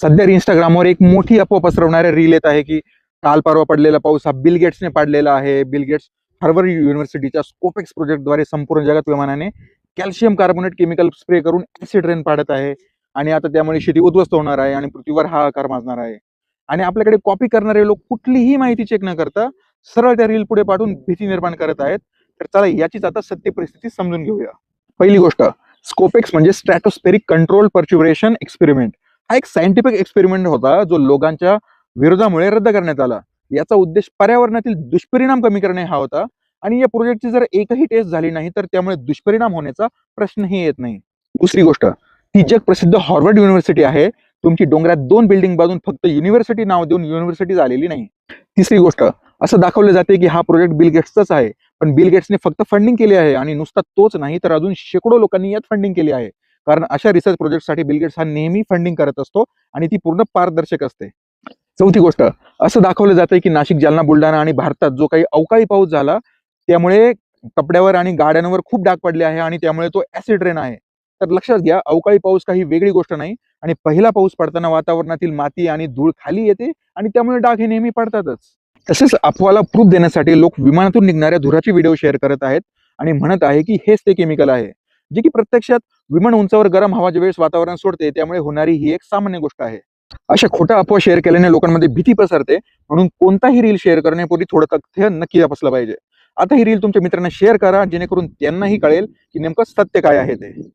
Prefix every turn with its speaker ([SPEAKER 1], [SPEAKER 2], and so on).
[SPEAKER 1] सध्या इंस्टाग्रामवर एक मोठी अफवा पसरवणाऱ्या रील येत आहे की काल परवा पडलेला पाऊस हा बिल गेट्सने पाडलेला आहे. बिल गेट्स हार्वर्ड युनिव्हर्सिटीच्या स्कोपेक्स प्रोजेक्टद्वारे संपूर्ण जगात विमानाने कॅल्शियम कार्बोनेट केमिकल स्प्रे करून ऍसिड रेन पाडत आहे आणि आता त्यामुळे शेती उद्ध्वस्त होणार आहे आणि पृथ्वीवर हाहाकार माजणार आहे. आणि आपल्याकडे कॉपी करणारे लोक कुठलीही माहिती चेक न करता सरळ त्या रील पुढे पाठवून भीती निर्माण करत आहेत. तर चला याचीच आता सत्य परिस्थिती समजून घेऊया. पहिली गोष्ट, स्कोपेक्स म्हणजे स्ट्रॅटोस्फेरिक कंट्रोल पर्च्युरेशन एक्सपेरिमेंट. हा एक सायंटिफिक एक्सपेरिमेंट होता जो लोकांच्या विरोधामुळे रद्द करण्यात आला. याचा उद्देश पर्यावरणातील दुष्परिणाम कमी करणे हा होता आणि या प्रोजेक्टची जर एकही टेस्ट झाली नाही तर त्यामुळे दुष्परिणाम होण्याचा प्रश्नही येत नाही. दुसरी गोष्ट, ती जग प्रसिद्ध हार्वर्ड युनिव्हर्सिटी आहे. तुमची डोंगरात 2 बिल्डिंग बांधून फक्त युनिव्हर्सिटी नाव देऊन युनिव्हर्सिटी झालेली नाही. तिसरी गोष्ट, असं दाखवले जाते की हा प्रोजेक्ट बिल गेट्सचाच आहे, पण बिल गेट्सने फक्त फंडिंग केली आहे आणि नुसता तोच नाही तर अजून शेकडो लोकांनी यात फंडिंग केली आहे. कारण अशा रिसर्च प्रोजेक्टसाठी बिल गेट्स हा नेहमी फंडिंग करत असतो आणि ती पूर्ण पारदर्शक असते. चौथी गोष्ट, असं दाखवलं जातंय की नाशिक, जालना, बुलढाणा आणि भारतात जो काही अवकाळी पाऊस झाला त्यामुळे कपड्यावर आणि गाड्यांवर खूप डाग पडले आहे आणि त्यामुळे तो ऍसिड रेन आहे. तर लक्षात घ्या, अवकाळी पाऊस काही वेगळी गोष्ट नाही आणि पहिला पाऊस पडताना वातावरणातील माती आणि धूळ खाली येते आणि त्यामुळे डाग हे नेहमी पडतातच. तसेच अफवाला प्रूफ देण्यासाठी लोक विमानातून निघणाऱ्या धुराची व्हिडिओ शेअर करत आहेत आणि म्हणत आहे की हेच ते केमिकल आहे, जे की प्रत्यक्षात विमान उंचावर गरम हवा ज्यावेळेस वातावरण सोडते त्यामुळे होणारी ही एक सामान्य गोष्ट आहे. अशा खोट्या अफवा शेअर केल्याने लोकांमध्ये भीती पसरते, म्हणून कोणताही रील शेअर करण्यापूर्वी थोडं तथ्य नक्की तपासलं पाहिजे. आता ही रील तुमच्या मित्रांना शेअर करा जेणेकरून त्यांनाही कळेल की नेमकं सत्य काय आहे ते.